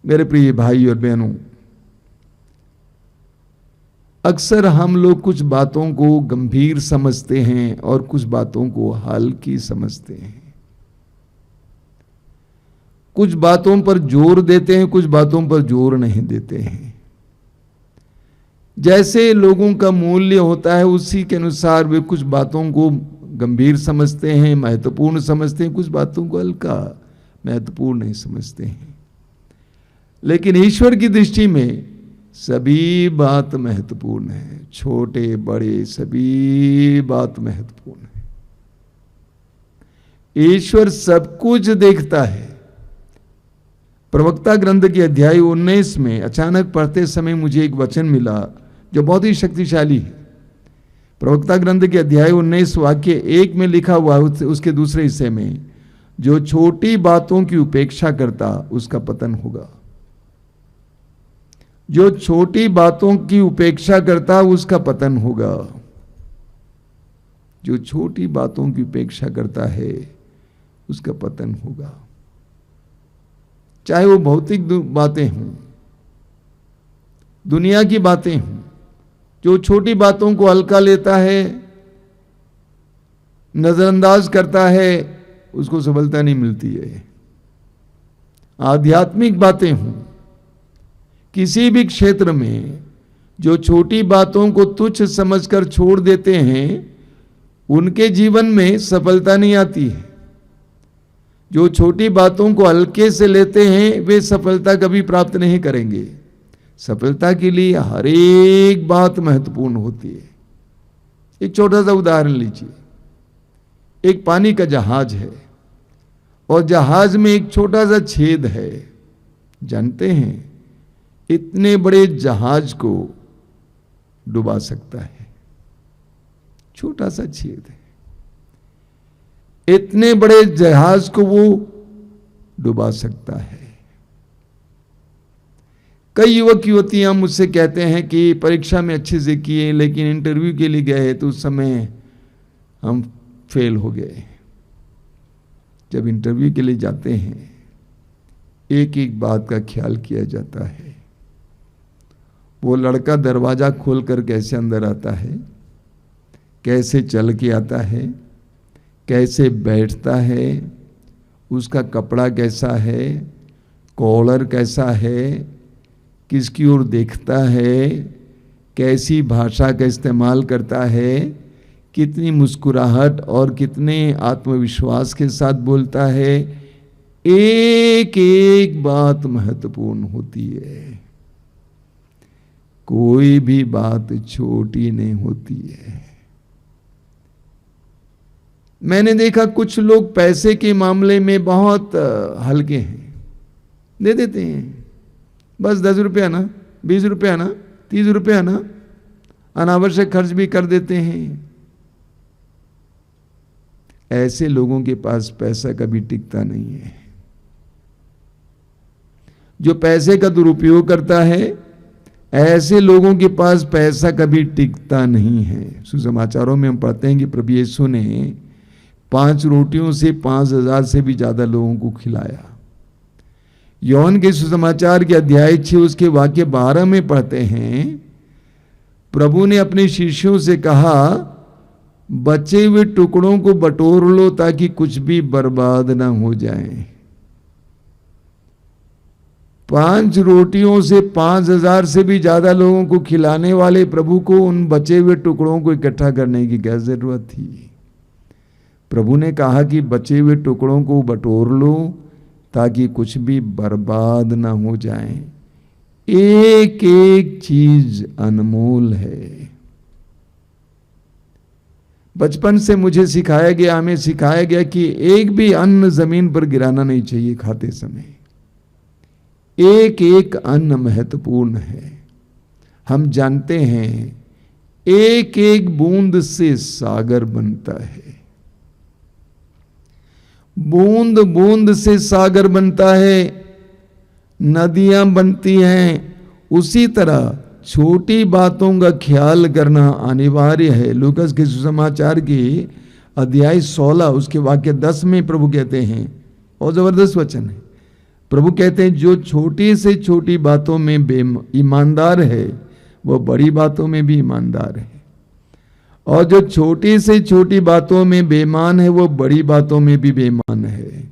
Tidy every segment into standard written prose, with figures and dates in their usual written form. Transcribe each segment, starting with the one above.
मेरे प्रिय भाई और बहनों, अक्सर हम लोग कुछ बातों को गंभीर समझते हैं और कुछ बातों को हल्की समझते हैं। कुछ बातों पर जोर देते हैं, कुछ बातों पर जोर नहीं देते हैं। जैसे लोगों का मूल्य होता है उसी के अनुसार वे कुछ बातों को गंभीर समझते हैं, महत्वपूर्ण समझते हैं, कुछ बातों को हल्का महत्वपूर्ण नहीं समझते हैं। लेकिन ईश्वर की दृष्टि में सभी बात महत्वपूर्ण है, छोटे बड़े सभी बात महत्वपूर्ण है। ईश्वर सब कुछ देखता है। प्रवक्ता ग्रंथ के अध्याय 19 में अचानक पढ़ते समय मुझे एक वचन मिला जो बहुत ही शक्तिशाली है। प्रवक्ता ग्रंथ के अध्याय 19 वाक्य 1 में लिखा हुआ है, उसके दूसरे हिस्से में, जो छोटी बातों की उपेक्षा करता उसका पतन होगा। जो छोटी बातों की उपेक्षा करता उसका पतन होगा। जो छोटी बातों की उपेक्षा करता है उसका पतन होगा। चाहे वो भौतिक बातें हों, दुनिया की बातें हों, जो छोटी बातों को हल्का लेता है, नजरअंदाज करता है, उसको सफलता नहीं मिलती है। आध्यात्मिक बातें हों, किसी भी क्षेत्र में जो छोटी बातों को तुच्छ समझकर छोड़ देते हैं उनके जीवन में सफलता नहीं आती है। जो छोटी बातों को हल्के से लेते हैं वे सफलता कभी प्राप्त नहीं करेंगे। सफलता के लिए हर एक बात महत्वपूर्ण होती है। एक छोटा सा उदाहरण लीजिए। एक पानी का जहाज है और जहाज में एक छोटा सा छेद है। जानते हैं इतने बड़े जहाज को डुबा सकता है, छोटा सा छेद है। इतने बड़े जहाज को वो डुबा सकता है। कई युवक युवतियां मुझसे कहते हैं कि परीक्षा में अच्छे से किए लेकिन इंटरव्यू के लिए गए तो उस समय हम फेल हो गए। जब इंटरव्यू के लिए जाते हैं एक एक बात का ख्याल किया जाता है। वो लड़का दरवाजा खोलकर कैसे अंदर आता है, कैसे चल के आता है, कैसे बैठता है, उसका कपड़ा कैसा है, कॉलर कैसा है, किसकी ओर देखता है, कैसी भाषा का इस्तेमाल करता है, कितनी मुस्कुराहट और कितने आत्मविश्वास के साथ बोलता है। एक एक बात महत्वपूर्ण होती है। कोई भी बात छोटी नहीं होती है। मैंने देखा कुछ लोग पैसे के मामले में बहुत हल्के हैं, दे देते हैं, बस 10 रुपया ना, 20 रुपया ना, 30 रुपया ना, अनावश्यक खर्च भी कर देते हैं। ऐसे लोगों के पास पैसा कभी टिकता नहीं है। जो पैसे का दुरुपयोग करता है ऐसे लोगों के पास पैसा कभी टिकता नहीं है। सुसमाचारों में हम पढ़ते हैं कि प्रभु यीशु ने 5 रोटियों से 5000 से भी ज्यादा लोगों को खिलाया। योहन के सुसमाचार के अध्याय 6 उसके वाक्य 12 में पढ़ते हैं, प्रभु ने अपने शिष्यों से कहा, बचे हुए टुकड़ों को बटोर लो ताकि कुछ भी बर्बाद ना हो जाए। 5 रोटियों से 5000 से भी ज्यादा लोगों को खिलाने वाले प्रभु को उन बचे हुए टुकड़ों को इकट्ठा करने की क्या जरूरत थी। प्रभु ने कहा कि बचे हुए टुकड़ों को बटोर लो ताकि कुछ भी बर्बाद ना हो जाए। एक एक चीज अनमोल है। बचपन से मुझे सिखाया गया, हमें सिखाया गया कि एक भी अन्न जमीन पर गिराना नहीं चाहिए खाते समय। एक एक अन्न महत्वपूर्ण है। हम जानते हैं एक एक बूंद से सागर बनता है। बूंद बूंद से सागर बनता है, नदियां बनती हैं। उसी तरह छोटी बातों का ख्याल करना अनिवार्य है। लूकास के सुसमाचार की अध्याय 16 उसके वाक्य 10 में प्रभु कहते हैं, और जबरदस्त वचन है, प्रभु कहते हैं जो छोटी से छोटी बातों में ईमानदार है वो बड़ी बातों में भी ईमानदार है, और जो छोटी से छोटी बातों में बेईमान है वो बड़ी बातों में भी बेईमान है।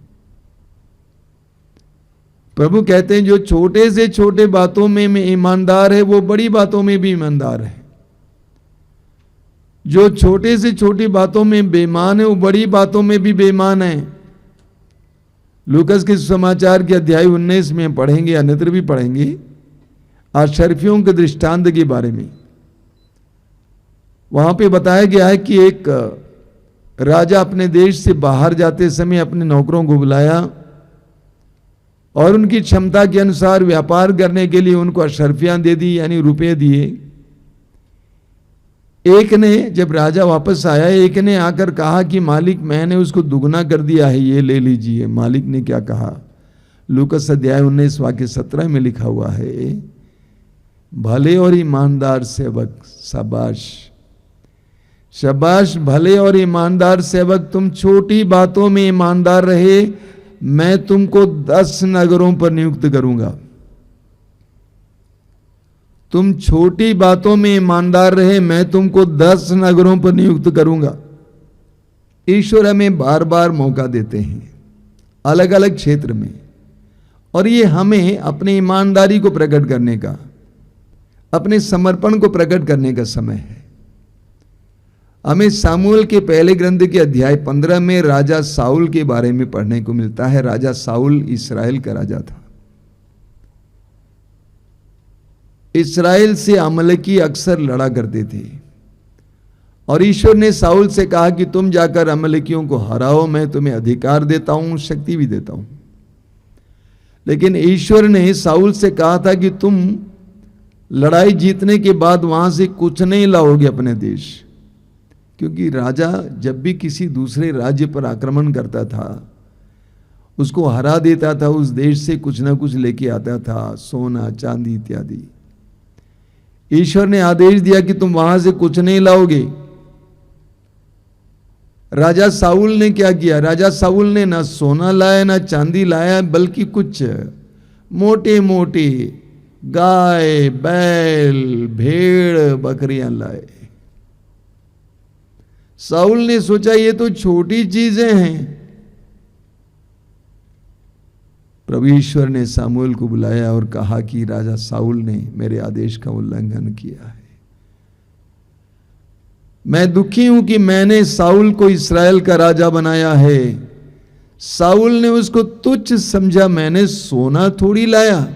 प्रभु कहते हैं जो छोटे से छोटे बातों में ईमानदार है वो बड़ी बातों में भी ईमानदार है, जो छोटे से छोटी बातों में बेईमान है वो बड़ी बातों में भी बेईमान है। लूकस के समाचार के अध्याय 19 में पढ़ेंगे, अन्यत्र भी पढ़ेंगे, अशर्फियों के दृष्टांत के बारे में। वहां पे बताया गया है कि एक राजा अपने देश से बाहर जाते समय अपने नौकरों को बुलाया और उनकी क्षमता के अनुसार व्यापार करने के लिए उनको अशर्फियां दे दी, यानी रुपए दिए। एक ने, जब राजा वापस आया, एक ने आकर कहा कि मालिक मैंने उसको दुगना कर दिया है, ये ले लीजिए। मालिक ने क्या कहा? लूकस अध्याय 19 वाक्य 17 में लिखा हुआ है, भले और ईमानदार सेवक, शाबाश शाबाश, भले और ईमानदार सेवक, तुम छोटी बातों में ईमानदार रहे, मैं तुमको 10 नगरों पर नियुक्त करूंगा। तुम छोटी बातों में ईमानदार रहे, मैं तुमको 10 नगरों पर नियुक्त करूंगा। ईश्वर हमें बार बार मौका देते हैं अलग अलग क्षेत्र में, और ये हमें अपनी ईमानदारी को प्रकट करने का, अपने समर्पण को प्रकट करने का समय है। हमें सामुएल के पहले ग्रंथ के अध्याय 15 में राजा साउल के बारे में पढ़ने को मिलता है। राजा साउल इस्राएल का राजा था। इस्राएल से अमलेकी अक्सर लड़ा करते थे, और ईश्वर ने साउल से कहा कि तुम जाकर अमलेकियों को हराओ, मैं तुम्हें अधिकार देता हूं, शक्ति भी देता हूं। लेकिन ईश्वर ने साउल से कहा था कि तुम लड़ाई जीतने के बाद वहां से कुछ नहीं लाओगे अपने देश, क्योंकि राजा जब भी किसी दूसरे राज्य पर आक्रमण करता था, उसको हरा देता था, उस देश से कुछ ना कुछ लेके आता था, सोना चांदी इत्यादि। ईश्वर ने आदेश दिया कि तुम वहां से कुछ नहीं लाओगे। राजा साउल ने क्या किया? राजा साउल ने ना सोना लाया ना चांदी लाया, बल्कि कुछ मोटे मोटे गाय बैल भेड़ बकरियां लाए। साउल ने सोचा ये तो छोटी चीजें हैं। प्रभु ईश्वर ने सामुएल को बुलाया और कहा कि राजा साउल ने मेरे आदेश का उल्लंघन किया है। मैं दुखी हूं कि मैंने साउल को इस्राएल का राजा बनाया है। साउल ने उसको तुच्छ समझा। मैंने सोना थोड़ी लाया,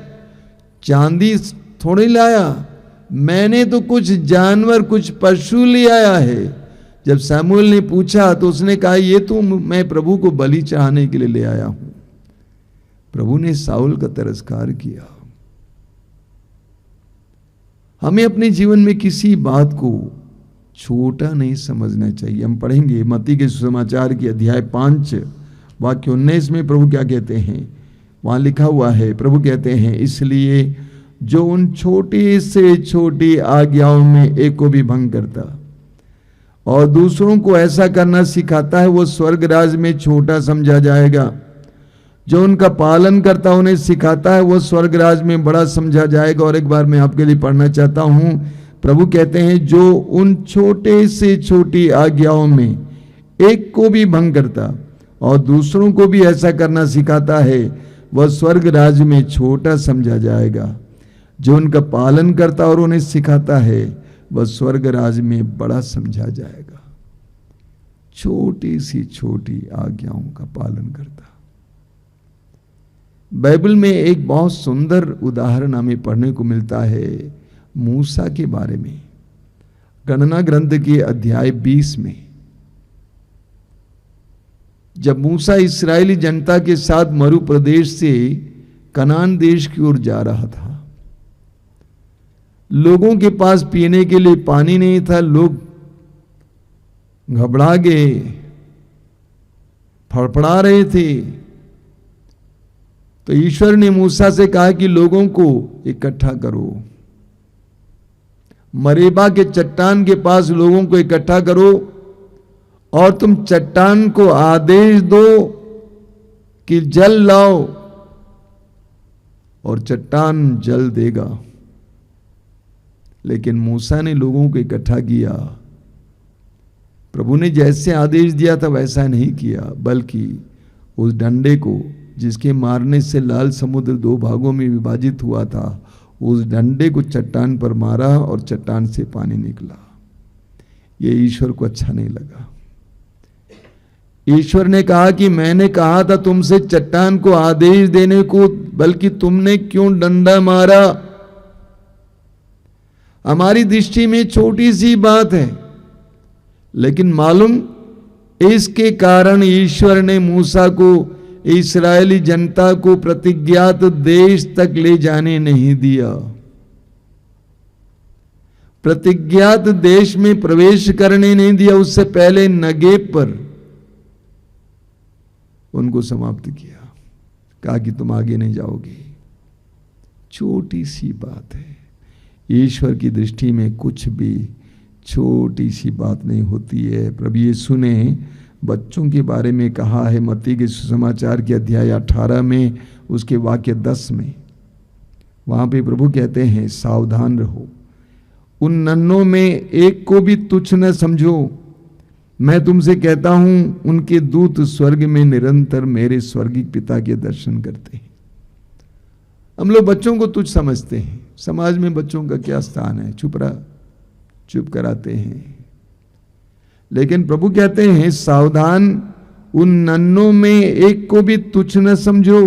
चांदी थोड़ी लाया, मैंने तो कुछ जानवर, कुछ पशु ले आया है। जब सामुएल ने पूछा तो उसने कहा ये तो मैं प्रभु को बलि चढ़ाने के लिए ले आया हूं। प्रभु ने साउल का तिरस्कार किया। हमें अपने जीवन में किसी बात को छोटा नहीं समझना चाहिए। हम पढ़ेंगे मत्ती के सुसमाचार की अध्याय 5 वाक्य 19 में प्रभु क्या कहते हैं। वहां लिखा हुआ है, प्रभु कहते हैं, इसलिए जो उन छोटी से छोटी आज्ञाओं में एक को भी भंग करता और दूसरों को ऐसा करना सिखाता है, वो स्वर्ग राज में छोटा समझा जाएगा। जो उनका पालन करता उन्हें सिखाता है, वो स्वर्ग राज में बड़ा समझा जाएगा। और एक बार मैं आपके लिए पढ़ना चाहता हूं। प्रभु कहते हैं, जो उन छोटे से छोटी आज्ञाओं में एक को भी भंग करता और दूसरों को भी ऐसा करना सिखाता है, वह स्वर्ग राज में छोटा समझा जाएगा। जो उनका पालन करता और उन्हें सिखाता है, वह स्वर्ग राज में बड़ा समझा जाएगा। छोटी सी छोटी आज्ञाओं का पालन करता। बाइबल में एक बहुत सुंदर उदाहरण हमें पढ़ने को मिलता है मूसा के बारे में। गणना ग्रंथ के अध्याय 20 में जब मूसा इस्राएली जनता के साथ मरु प्रदेश से कनान देश की ओर जा रहा था, लोगों के पास पीने के लिए पानी नहीं था। लोग घबरा गए, फड़फड़ा रहे थे। तो ईश्वर ने मूसा से कहा कि लोगों को इकट्ठा करो, मरेबा के चट्टान के पास लोगों को इकट्ठा करो और तुम चट्टान को आदेश दो कि जल लाओ। और चट्टान जल देगा। लेकिन मूसा ने लोगों को इकट्ठा किया। प्रभु ने जैसे आदेश दिया था वैसा नहीं किया, बल्कि उस डंडे को, जिसके मारने से लाल समुद्र 2 भागों में विभाजित हुआ था, उस डंडे को चट्टान पर मारा और चट्टान से पानी निकला। ये ईश्वर को अच्छा नहीं लगा। ईश्वर ने कहा कि मैंने कहा था तुमसे चट्टान को आदेश देने को, बल्कि तुमने क्यों डंडा मारा। हमारी दृष्टि में छोटी सी बात है, लेकिन मालूम इसके कारण ईश्वर ने मूसा को, इस्राएली जनता को प्रतिज्ञात देश तक ले जाने नहीं दिया। प्रतिज्ञात देश में प्रवेश करने नहीं दिया। उससे पहले नगेब पर उनको समाप्त किया, कहा कि तुम आगे नहीं जाओगे। छोटी सी बात है। ईश्वर की दृष्टि में कुछ भी छोटी सी बात नहीं होती है। प्रभु यीशु ने बच्चों के बारे में कहा है मत्ती के सुसमाचार के अध्याय 18 में, उसके वाक्य 10 में। वहां पे प्रभु कहते हैं, सावधान रहो, उन नन्हों में एक को भी तुच्छ न समझो। मैं तुमसे कहता हूं, उनके दूत स्वर्ग में निरंतर मेरे स्वर्गीय पिता के दर्शन करते हैं। हम लोग बच्चों को तुच्छ समझते हैं। समाज में बच्चों का क्या स्थान है, चुप कराते हैं। लेकिन प्रभु कहते हैं, सावधान, उन नन्हों में एक को भी तुच्छ न समझो।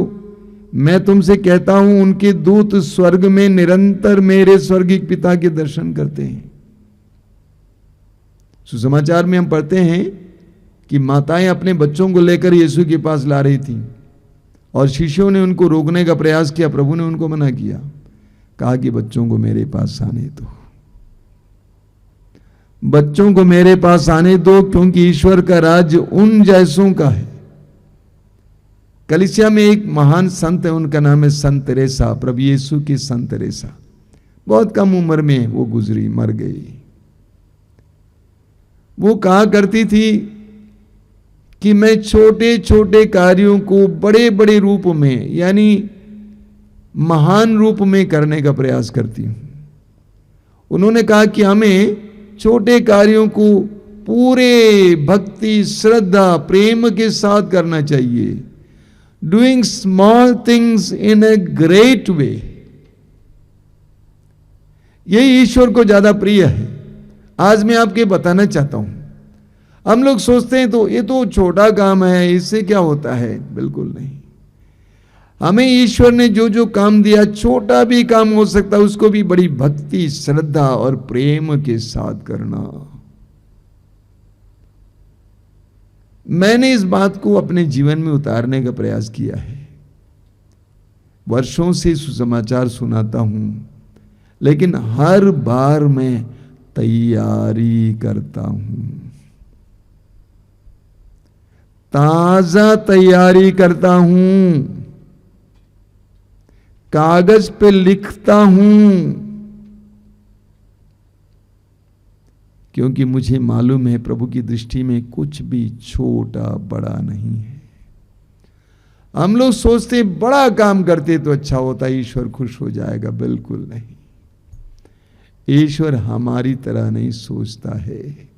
मैं तुमसे कहता हूं, उनके दूत स्वर्ग में निरंतर मेरे स्वर्गीय पिता के दर्शन करते हैं। सुसमाचार में हम पढ़ते हैं कि माताएं अपने बच्चों को लेकर यीशु के पास ला रही थी और शिष्यों ने उनको रोकने का प्रयास किया। प्रभु ने उनको मना किया, कहा कि बच्चों को मेरे पास आने दो, बच्चों को मेरे पास आने दो, क्योंकि ईश्वर का राज्य उन जैसों का है। कलीसिया में एक महान संत है, उनका नाम है संत तेरेसा, प्रभु यीशु की संत तेरेसा। बहुत कम उम्र में वो गुजरी, मर गई। वो कहा करती थी कि मैं छोटे छोटे कार्यों को बड़े बड़े रूप में, यानी महान रूप में करने का प्रयास करती हूं। उन्होंने कहा कि हमें छोटे कार्यों को पूरे भक्ति, श्रद्धा, प्रेम के साथ करना चाहिए। Doing small things in a great way, यही ईश्वर को ज्यादा प्रिय है। आज मैं आपके बताना चाहता हूं, हम लोग सोचते हैं तो ये तो छोटा काम है, इससे क्या होता है। बिल्कुल नहीं। हमें ईश्वर ने जो जो काम दिया, छोटा भी काम हो सकता है, उसको भी बड़ी भक्ति, श्रद्धा और प्रेम के साथ करना। मैंने इस बात को अपने जीवन में उतारने का प्रयास किया है। वर्षों से सुसमाचार सुनाता हूं, लेकिन हर बार मैं तैयारी करता हूं, ताजा तैयारी करता हूं, कागज पे लिखता हूं, क्योंकि मुझे मालूम है प्रभु की दृष्टि में कुछ भी छोटा बड़ा नहीं है। हम लोग सोचते बड़ा काम करते तो अच्छा होता, ईश्वर खुश हो जाएगा। बिल्कुल नहीं। ईश्वर हमारी तरह नहीं सोचता है।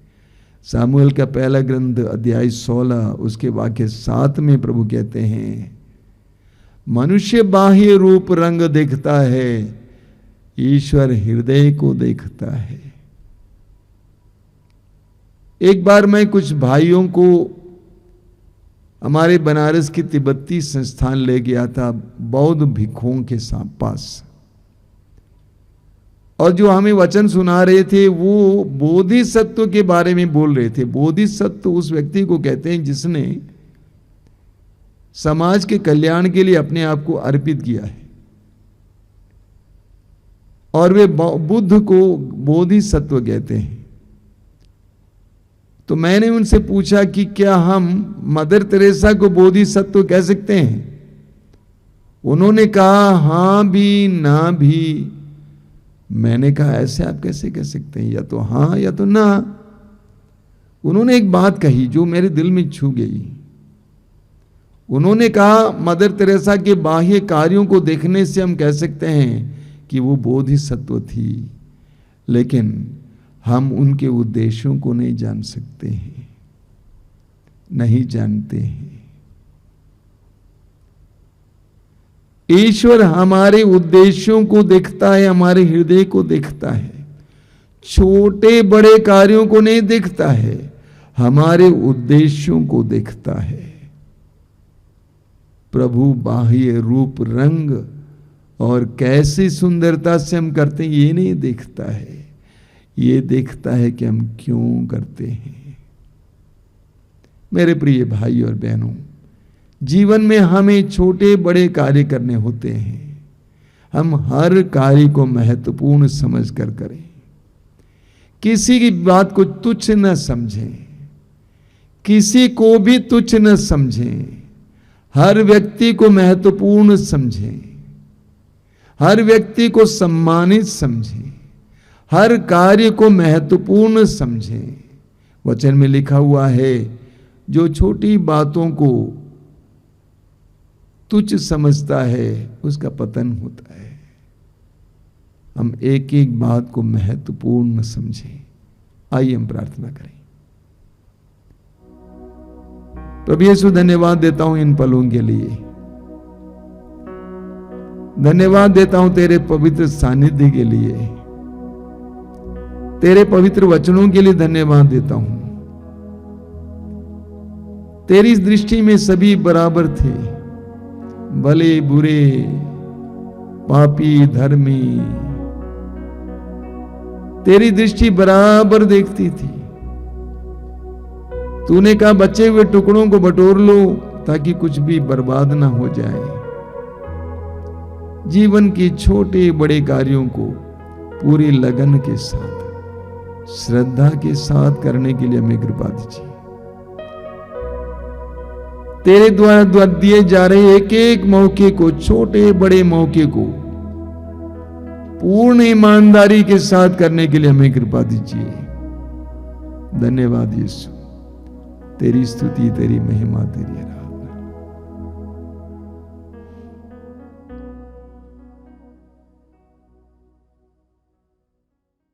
सामुएल का पहला ग्रंथ अध्याय 16 उसके वाक्य 7 में प्रभु कहते हैं, मनुष्य बाह्य रूप रंग देखता है, ईश्वर हृदय को देखता है। एक बार मैं कुछ भाइयों को हमारे बनारस की तिब्बती संस्थान ले गया था, बौद्ध भिक्षुओं के पास, और जो हमें वचन सुना रहे थे वो बोधिसत्व के बारे में बोल रहे थे। बोधिसत्व उस व्यक्ति को कहते हैं जिसने समाज के कल्याण के लिए अपने आप को अर्पित किया है, और वे बुद्ध को बोधिसत्व कहते हैं। तो मैंने उनसे पूछा कि क्या हम मदर तेरेसा को बोधिसत्व कह सकते हैं? उन्होंने कहा हां भी ना भी। मैंने कहा ऐसे आप कैसे कह सकते हैं, या तो हां या तो ना। उन्होंने एक बात कही जो मेरे दिल में छू गई। उन्होंने कहा, मदर तेरेसा के बाह्य कार्यों को देखने से हम कह सकते हैं कि वो बोधिसत्व थी, लेकिन हम उनके उद्देश्यों को नहीं जान सकते हैं, नहीं जानते हैं। ईश्वर हमारे उद्देश्यों को देखता है, हमारे हृदय को देखता है, छोटे बड़े कार्यों को नहीं देखता है, हमारे उद्देश्यों को देखता है। प्रभु बाह्य रूप रंग और कैसी सुंदरता से हम करते हैं ये नहीं देखता है, ये देखता है कि हम क्यों करते हैं। मेरे प्रिय भाई और बहनों, जीवन में हमें छोटे बड़े कार्य करने होते हैं, हम हर कार्य को महत्वपूर्ण समझकर करें, किसी की बात को तुच्छ न समझें, किसी को भी तुच्छ न समझें, हर व्यक्ति को महत्वपूर्ण समझें, हर व्यक्ति को सम्मानित समझें, हर कार्य को महत्वपूर्ण समझें। वचन में लिखा हुआ है, जो छोटी बातों को तुच्छ समझता है उसका पतन होता है। हम एक एक बात को महत्वपूर्ण समझें। आइए हम प्रार्थना करें। प्रभु यीशु, धन्यवाद देता हूं इन पलों के लिए, धन्यवाद देता हूं तेरे पवित्र सानिध्य के लिए, तेरे पवित्र वचनों के लिए धन्यवाद देता हूं। तेरी दृष्टि में सभी बराबर थे, भले बुरे, पापी धर्मी, तेरी दृष्टि बराबर देखती थी। तूने कहा, बचे हुए टुकड़ों को बटोर लो ताकि कुछ भी बर्बाद ना हो जाए। जीवन के छोटे बड़े कार्यों को पूरी लगन के साथ, श्रद्धा के साथ करने के लिए हमें कृपा दीजिए। तेरे द्वारा दिए जा रहे एक एक मौके को, छोटे बड़े मौके को पूर्ण ईमानदारी के साथ करने के लिए हमें कृपा दीजिए। धन्यवाद यीशु, तेरी स्तुति, तेरी महिमा, तेरी आराधना।